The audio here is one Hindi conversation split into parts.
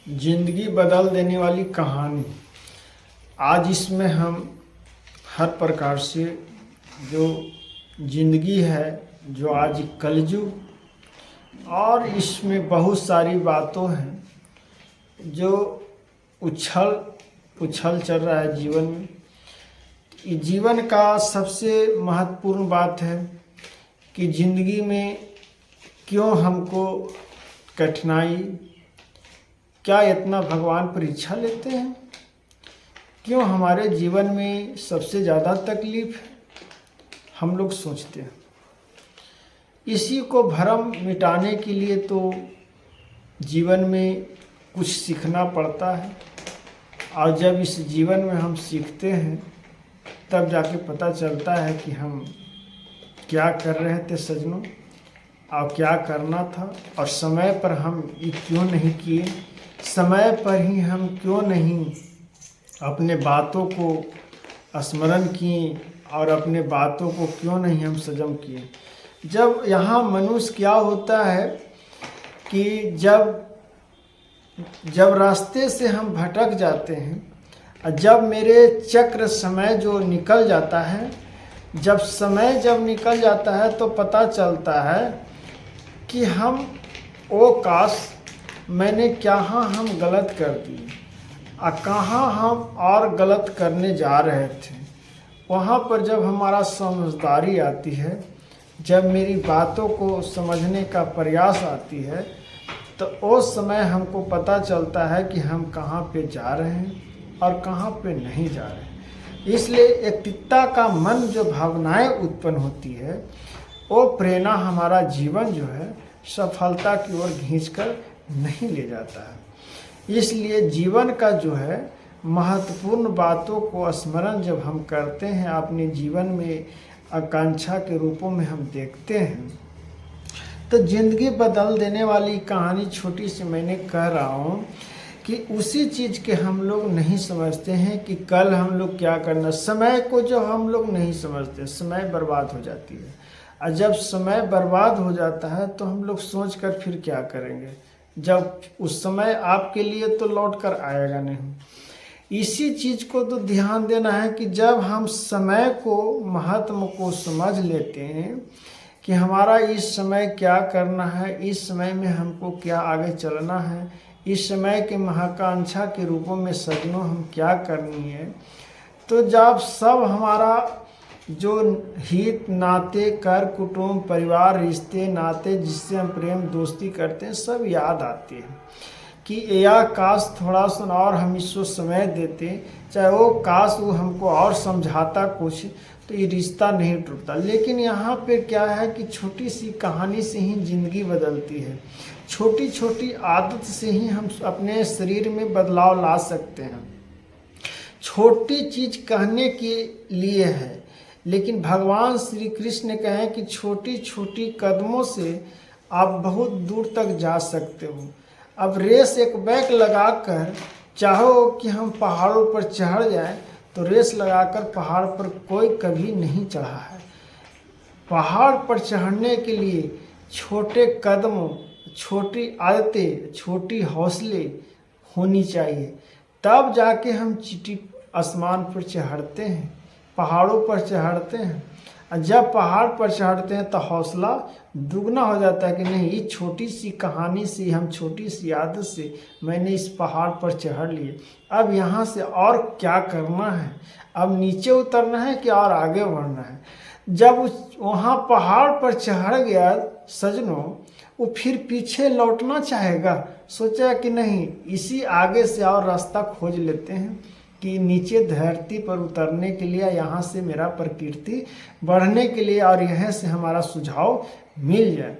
जिंदगी बदल देने वाली कहानी। आज इसमें हम हर प्रकार से जो जिंदगी है, जो आज कलयुग, और इसमें बहुत सारी बातों हैं जो उछल उछल चल रहा है जीवन में। जीवन का सबसे महत्वपूर्ण बात है कि जिंदगी में क्यों हमको कठिनाई, क्या इतना भगवान परीक्षा लेते हैं, क्यों हमारे जीवन में सबसे ज़्यादा तकलीफ है, हम लोग सोचते हैं। इसी को भ्रम मिटाने के लिए तो जीवन में कुछ सीखना पड़ता है, और जब इस जीवन में हम सीखते हैं तब जाके पता चलता है कि हम क्या कर रहे थे सजनों, और क्या करना था, और समय पर हम ये क्यों नहीं किए, समय पर ही हम क्यों नहीं अपने बातों को स्मरण किए, और अपने बातों को क्यों नहीं हम सजम किए। जब यहाँ मनुष्य क्या होता है कि जब रास्ते से हम भटक जाते हैं, जब मेरे चक्र समय जो निकल जाता है, जब निकल जाता है तो पता चलता है कि हम काश मैंने कहाँ हम गलत कर दिए, कहाँ हम और गलत करने जा रहे थे। वहाँ पर जब हमारा समझदारी आती है, जब मेरी बातों को समझने का प्रयास आती है, तो उस समय हमको पता चलता है कि हम कहाँ पे जा रहे हैं और कहाँ पे नहीं जा रहे हैं। इसलिए एक पिता का मन जो भावनाएं उत्पन्न होती है, वो प्रेरणा हमारा जीवन जो है सफलता की ओर खींचकर नहीं ले जाता है। इसलिए जीवन का जो है महत्वपूर्ण बातों को स्मरण जब हम करते हैं, अपने जीवन में आकांक्षा के रूपों में हम देखते हैं, तो जिंदगी बदल देने वाली कहानी छोटी सी मैंने कह रहा हूँ कि उसी चीज़ के हम लोग नहीं समझते हैं कि कल हम लोग क्या करना। समय को जो हम लोग नहीं समझते, समय बर्बाद हो जाती है, और जब समय बर्बाद हो जाता है तो हम लोग सोच कर फिर क्या करेंगे, जब उस समय आपके लिए तो लौट कर आएगा नहीं। इसी चीज़ को तो ध्यान देना है कि जब हम समय को, महत्व को समझ लेते हैं कि हमारा इस समय क्या करना है, इस समय में हमको क्या आगे चलना है, इस समय के महाकांक्षा के रूपों में सजनों हम क्या करनी है, तो जब सब हमारा जो हित नाते, कर कुटुंब, परिवार, रिश्ते नाते जिससे हम प्रेम दोस्ती करते हैं, सब याद आते हैं कि या काश थोड़ा सा और हम इसको समय देते, चाहे वो काश वो हमको और समझाता कुछ, तो ये रिश्ता नहीं टूटता। लेकिन यहाँ पे क्या है कि छोटी सी कहानी से ही ज़िंदगी बदलती है। छोटी छोटी आदत से ही हम अपने शरीर में बदलाव ला सकते हैं। छोटी चीज़ कहने के लिए है, लेकिन भगवान श्री कृष्ण कहें कि छोटी छोटी कदमों से आप बहुत दूर तक जा सकते हो। अब रेस एक बैक लगाकर चाहो कि हम पहाड़ों पर चढ़ जाएं, तो रेस लगाकर पहाड़ पर कोई कभी नहीं चढ़ा है। पहाड़ पर चढ़ने के लिए छोटे कदमों, छोटी आदतें, छोटी हौसले होनी चाहिए, तब जाके हम चीटी आसमान पर चढ़ते हैं, पहाड़ों पर चढ़ते हैं। और जब पहाड़ पर चढ़ते हैं तो हौसला दुगना हो जाता है कि नहीं, ये छोटी सी कहानी से, हम छोटी सी आदत से मैंने इस पहाड़ पर चढ़ लिए, अब यहाँ से और क्या करना है, अब नीचे उतरना है कि और आगे बढ़ना है। जब वहाँ पहाड़ पर चढ़ गया सजनों, वो फिर पीछे लौटना चाहेगा, सोचा कि नहीं इसी आगे से और रास्ता खोज लेते हैं कि नीचे धरती पर उतरने के लिए, यहाँ से मेरा प्रकृति बढ़ने के लिए, और यहाँ से हमारा सुझाव मिल जाए।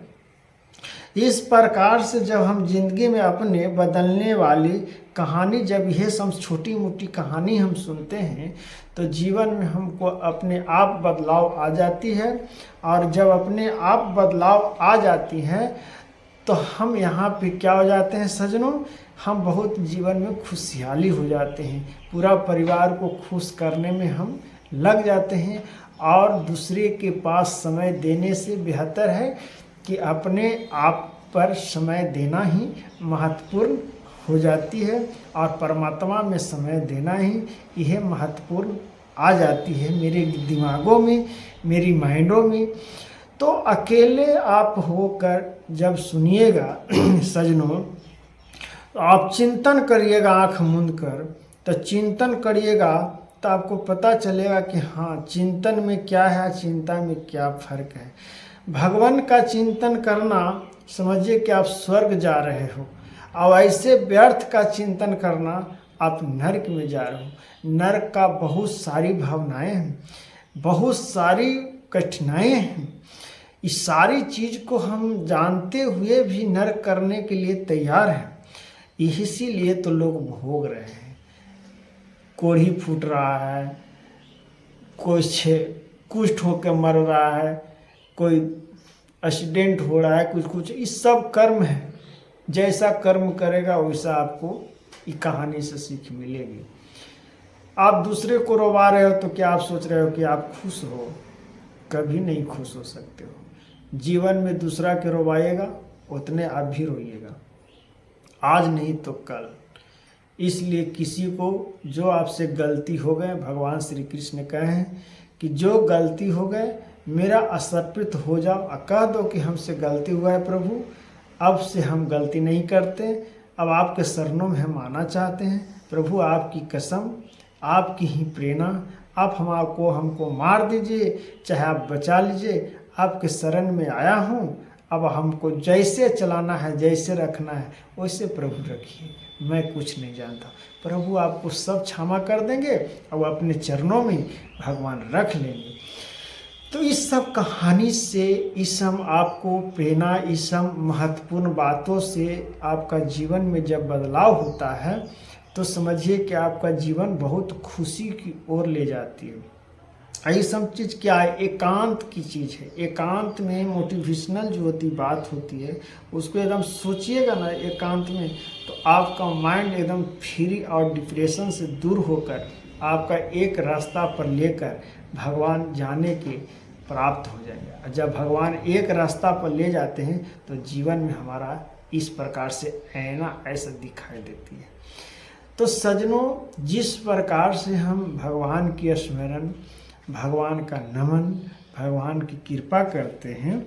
इस प्रकार से जब हम जिंदगी में अपने बदलने वाली कहानी, जब यह सब छोटी मोटी कहानी हम सुनते हैं, तो जीवन में हमको अपने आप बदलाव आ जाती है। और जब अपने आप बदलाव आ जाती है तो हम यहाँ पे क्या हो जाते हैं सजनों, हम बहुत जीवन में खुशहाली हो जाते हैं, पूरा परिवार को खुश करने में हम लग जाते हैं। और दूसरे के पास समय देने से बेहतर है कि अपने आप पर समय देना ही महत्वपूर्ण हो जाती है और परमात्मा में समय देना ही यह महत्वपूर्ण आ जाती है मेरे दिमागों में, मेरी माइंडों में। तो अकेले आप होकर जब सुनिएगा सजनों, तो आप चिंतन करिएगा आँख मूंद कर, तो चिंतन करिएगा तो आपको पता चलेगा कि हाँ चिंतन में क्या है, चिंता में क्या फर्क है। भगवान का चिंतन करना समझिए कि आप स्वर्ग जा रहे हो, और ऐसे व्यर्थ का चिंतन करना आप नरक में जा रहे हो। नरक का बहुत सारी भावनाएं हैं, बहुत सारी कठिनाइयाँ हैं। इस सारी चीज़ को हम जानते हुए भी नरक करने के लिए तैयार हैं। इसीलिए तो लोग भोग रहे हैं। कोढ़ी फूट रहा है, कोई कुष्ठ होकर मर रहा है, कोई एक्सीडेंट हो रहा है, कुछ कुछ, इस सब कर्म है। जैसा कर्म करेगा वैसा आपको ये कहानी से सीख मिलेगी। आप दूसरे को रोवा रहे हो तो क्या आप सोच रहे हो कि आप खुश हो? कभी नहीं खुश हो सकते हो। जीवन में दूसरा के रोवाइएगा उतने आप भी रोइएगा, आज नहीं तो कल। इसलिए किसी को जो आपसे गलती हो गए, भगवान श्री कृष्ण कहे हैं कि जो गलती हो गए मेरा असर्पित हो जाओ और कह दो कि हमसे गलती हुआ है प्रभु, अब से हम गलती नहीं करते, अब आपके शरणों में हम आना चाहते हैं। प्रभु आपकी कसम, आपकी ही प्रेरणा, आप हमको मार दीजिए चाहे आप बचा लीजिए, आपके शरण में आया हूँ। अब हमको जैसे चलाना है, जैसे रखना है वैसे प्रभु रखिए, मैं कुछ नहीं जानता। प्रभु आपको सब क्षमा कर देंगे और अपने चरणों में भगवान रख लेंगे। तो इस सब कहानी से, इस सब आपको प्रेरणा, इस सब महत्वपूर्ण बातों से आपका जीवन में जब बदलाव होता है तो समझिए कि आपका जीवन बहुत खुशी की ओर ले जाती है। ये सब चीज़ क्या है? एकांत की चीज़ है। एकांत में मोटिवेशनल जो होती बात होती है उसको एकदम सोचिएगा ना एकांत में, तो आपका माइंड एकदम फ्री और डिप्रेशन से दूर होकर आपका एक रास्ता पर लेकर भगवान जाने के प्राप्त हो जाएगा। और जब भगवान एक रास्ता पर ले जाते हैं तो जीवन में हमारा इस प्रकार से ऐना ऐसा दिखाई देती है। तो सजनों, जिस प्रकार से हम भगवान की स्मरण, भगवान का नमन, भगवान की कृपा करते हैं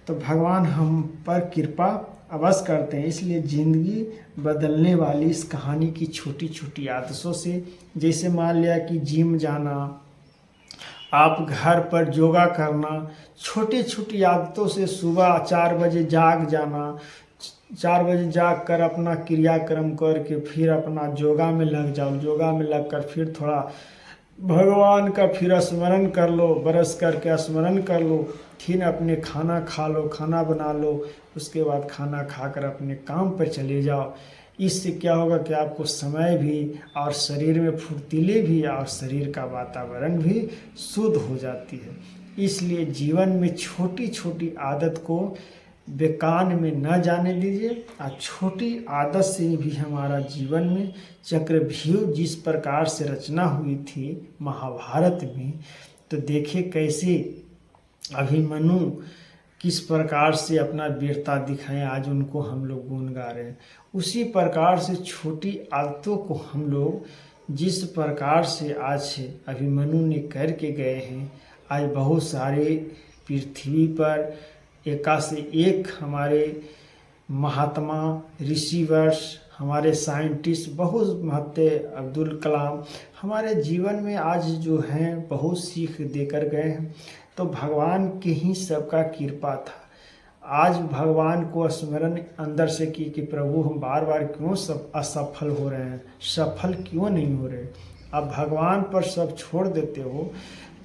तो भगवान हम पर कृपा अवश्य करते हैं। इसलिए ज़िंदगी बदलने वाली इस कहानी की छोटी छोटी आदतों से, जैसे मान लिया कि जिम जाना, आप घर पर योगा करना, छोटी छोटी आदतों से सुबह 4 बजे जाग जाना, 4 बजे जाग कर अपना क्रियाक्रम करके फिर अपना योगा में लग जाओ, योगा में लग कर फिर थोड़ा भगवान का फिर स्मरण कर लो, बरस करके स्मरण कर लो, फिर अपने खाना खा लो, खाना बना लो, उसके बाद खाना खाकर अपने काम पर चले जाओ। इससे क्या होगा कि आपको समय भी और शरीर में फुर्तीली भी और शरीर का वातावरण भी शुद्ध हो जाती है। इसलिए जीवन में छोटी छोटी आदत को बेकान में न जाने दीजिए, और छोटी आदत से भी हमारा जीवन में चक्रव्यूह जिस प्रकार से रचना हुई थी महाभारत में, तो देखिए कैसे अभिमन्यु किस प्रकार से अपना वीरता दिखाएं, आज उनको हम लोग गुण गा रहे हैं। उसी प्रकार से छोटी आदतों को हम लोग जिस प्रकार से आज अभिमन्यु ने करके गए हैं, आज बहुत सारे पृथ्वी पर एका से एक हमारे महात्मा, ऋषिवर्ष, हमारे साइंटिस्ट, बहुत महत्व अब्दुल कलाम हमारे जीवन में आज जो हैं बहुत सीख देकर गए हैं। तो भगवान के ही सबका कृपा था। आज भगवान को स्मरण अंदर से कि प्रभु हम बार बार क्यों सब असफल हो रहे हैं, सफल क्यों नहीं हो रहे। आप भगवान पर सब छोड़ देते हो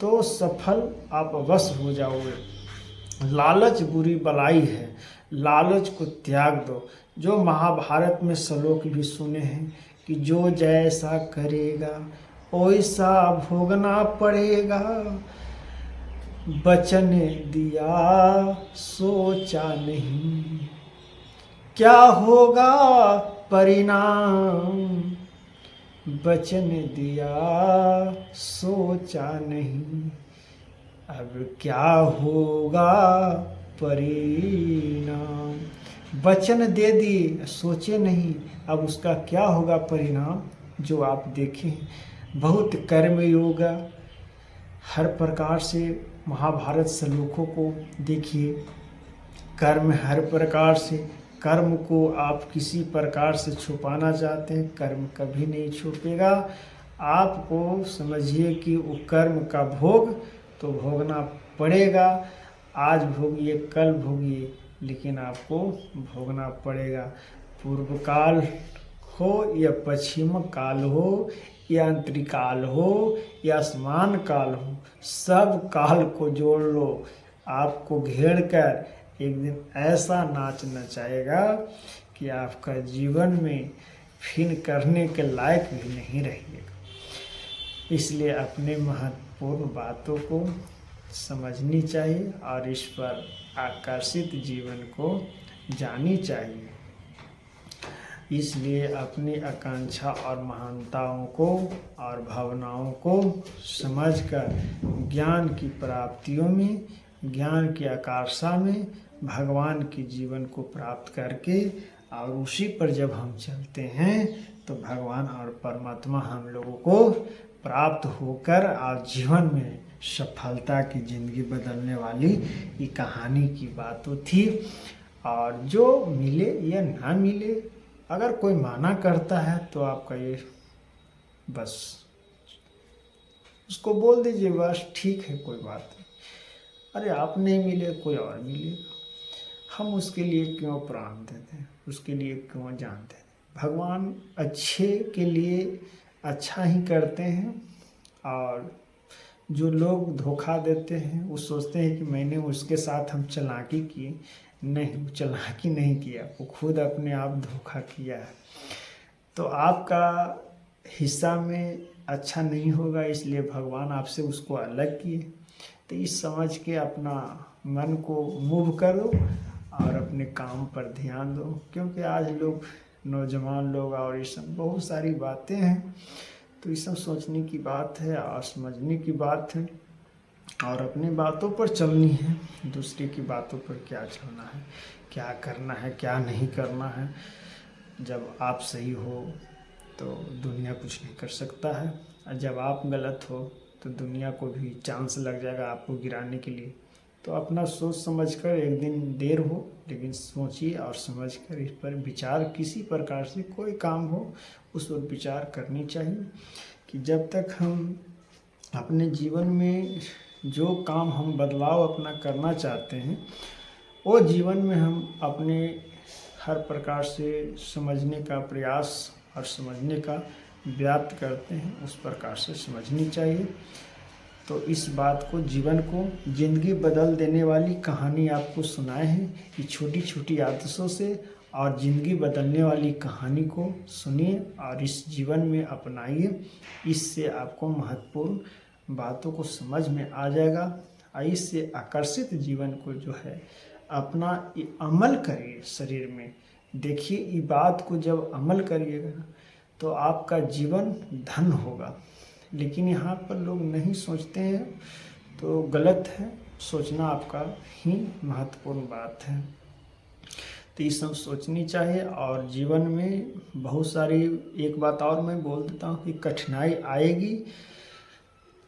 तो सफल आप अवश्य हो जाओगे। लालच बुरी बलाई है, लालच को त्याग दो। जो महाभारत में श्लोक भी सुने हैं कि जो जैसा करेगा वैसा भोगना पड़ेगा, वचन दिया सोचा नहीं क्या होगा परिणाम, वचन दिया सोचा नहीं अब क्या होगा परिणाम। वचन दे दिए, सोचे नहीं अब उसका क्या होगा परिणाम, जो आप देखें। बहुत कर्मयोग, हर प्रकार से महाभारत श्लोकों को देखिए। कर्म हर प्रकार से, कर्म को आप किसी प्रकार से छुपाना चाहते हैं, कर्म कभी नहीं छुपेगा। आपको समझिए कि वो कर्म का भोग तो भोगना पड़ेगा। आज भोगिए, कल भोगिए, लेकिन आपको भोगना पड़ेगा। पूर्व काल हो या पश्चिम काल हो या अंतरिकाल हो या समान काल हो, सब काल को जोड़ लो। आपको घेर कर एक दिन ऐसा नाच नचाएगा कि आपका जीवन में फिर करने के लायक भी नहीं रहिएगा। इसलिए अपने महत्वपूर्ण बातों को समझनी चाहिए और इस पर आकर्षित जीवन को जानी चाहिए। इसलिए अपनी आकांक्षा और महानताओं को और भावनाओं को समझकर ज्ञान की प्राप्तियों में, ज्ञान की आकांक्षा में भगवान के जीवन को प्राप्त करके और उसी पर जब हम चलते हैं तो भगवान और परमात्मा हम लोगों को प्राप्त होकर और जीवन में सफलता की ज़िंदगी बदलने वाली ये कहानी की बातें थी। और जो मिले या ना मिले, अगर कोई माना करता है तो आपका ये बस उसको बोल दीजिए, बस ठीक है, कोई बात नहीं। अरे आप नहीं मिले, कोई और मिलेगा। हम उसके लिए क्यों प्राण देते हैं, उसके लिए क्यों जान देते हैं। भगवान अच्छे के लिए अच्छा ही करते हैं। और जो लोग धोखा देते हैं वो सोचते हैं कि मैंने उसके साथ हम चालाकी की, नहीं, चालाकी नहीं किया, वो खुद अपने आप धोखा किया है। तो आपका हिस्सा में अच्छा नहीं होगा, इसलिए भगवान आपसे उसको अलग किए। तो इस समझ के अपना मन को मूव करो और अपने काम पर ध्यान दो। क्योंकि आज लोग, नौजवान लोग और ये सब बहुत सारी बातें हैं, तो ये सब सोचने की बात है और समझने की बात है और अपनी बातों पर चलनी है। दूसरे की बातों पर क्या चलना है, क्या करना है, क्या नहीं करना है। जब आप सही हो तो दुनिया कुछ नहीं कर सकता है, और जब आप गलत हो तो दुनिया को भी चांस लग जाएगा आपको गिराने के लिए। तो अपना सोच समझकर, एक दिन देर हो लेकिन सोचिए और समझकर इस पर विचार, किसी प्रकार से कोई काम हो उस पर विचार करनी चाहिए कि जब तक हम अपने जीवन में जो काम हम बदलाव अपना करना चाहते हैं, वो जीवन में हम अपने हर प्रकार से समझने का प्रयास और समझने का व्याप्त करते हैं, उस प्रकार से समझनी चाहिए। तो इस बात को, जीवन को ज़िंदगी बदल देने वाली कहानी आपको सुनाए हैं कि छोटी छोटी आदतों से और ज़िंदगी बदलने वाली कहानी को सुनिए और इस जीवन में अपनाइए। इससे आपको महत्वपूर्ण बातों को समझ में आ जाएगा और इससे आकर्षित जीवन को जो है अपना अमल करिए शरीर में। देखिए, ये बात को जब अमल करिएगा तो आपका जीवन धन होगा। लेकिन यहाँ पर लोग नहीं सोचते हैं, तो गलत है। सोचना आपका ही महत्वपूर्ण बात है। तो ये सब सोचनी चाहिए। और जीवन में बहुत सारी, एक बात और मैं बोल देता हूँ कि कठिनाई आएगी,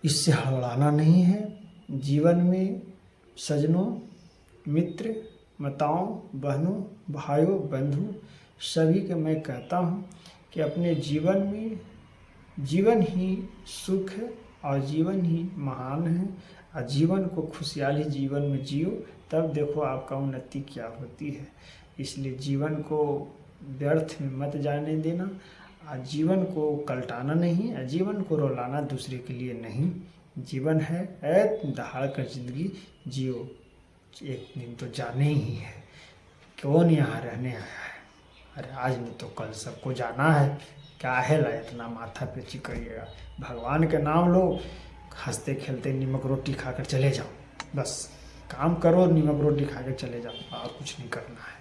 इससे हड़बड़ाना नहीं है। जीवन में सजनों, मित्र, माताओं, बहनों, भाइयों, बंधु सभी के मैं कहता हूँ कि अपने जीवन में, जीवन ही सुख है और जीवन ही महान है। और जीवन को खुशहाली जीवन में जियो, तब देखो आपका उन्नति क्या होती है। इसलिए जीवन को व्यर्थ में मत जाने देना, और जीवन को कल्टाना नहीं, और जीवन को रुलाना दूसरे के लिए नहीं। जीवन है दहाड़ कर जिंदगी जियो, एक दिन तो जाने ही है। कौन यहाँ रहने आया है? अरे आज नहीं तो कल सबको जाना है। क्या है ला इतना माथा पे चिकरिएगा। भगवान के नाम लो, हंसते खेलते नमक रोटी खाकर चले जाओ। बस काम करो, नमक रोटी खा कर चले जाओ, और कुछ नहीं करना है।